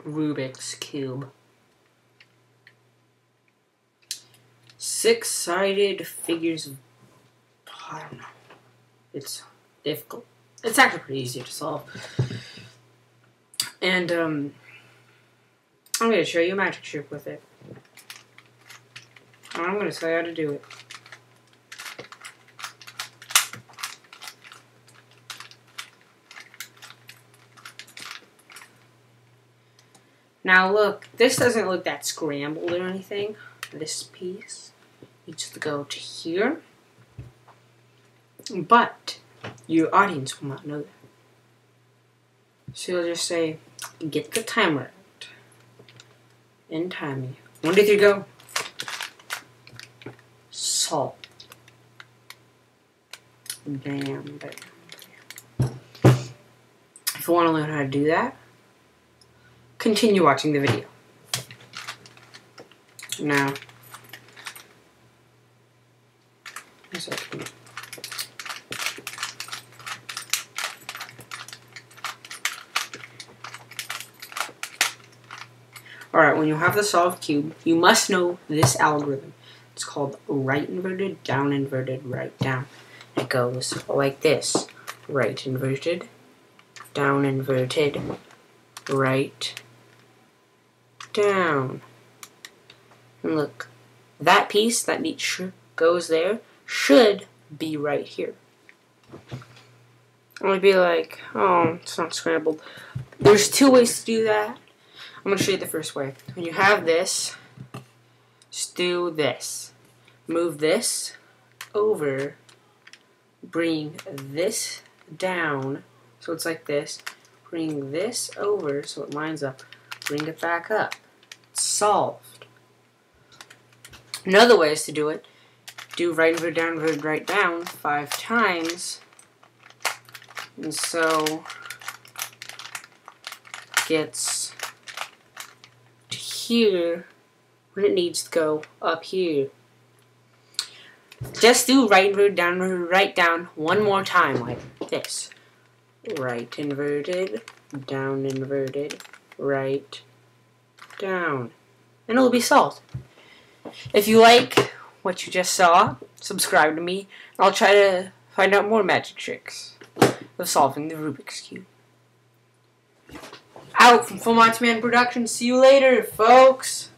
Rubik's Cube. 6-sided figures of... I don't know. It's difficult. It's actually pretty easy to solve. And, I'm going to show you a magic trick with it. I'm going to tell you how to do it. Now look, this doesn't look that scrambled or anything. This piece needs to go to here. But your audience will not know that. So you'll just say, get the timer out. And time me. 1, 2, 3, go. Solve. Bam, bam, bam. If you want to learn how to do that, continue watching the video. Now, alright, when you have the solved cube, you must know this algorithm. It's called right inverted, down inverted, right down. It goes like this. Right inverted, down inverted, right down. And look, that piece that goes there should be right here. I'm gonna be like, oh, it's not scrambled. There's 2 ways to do that. I'm gonna show you the first way. When you have this, just do this. Move this over, bring this down, so it's like this. Bring this over so it lines up. Bring it back up. It's solved. Another way is to do it. Do right inverted, right down 5 times. And so it gets to here when it needs to go up here. Just do right inverted, down 1 more time like this. Right inverted, down inverted, right down. And it'll be solved. If you like what you just saw, subscribe to me. I'll try to find out more magic tricks of solving the Rubik's Cube. Out from Full Monty Man Productions. See you later, folks.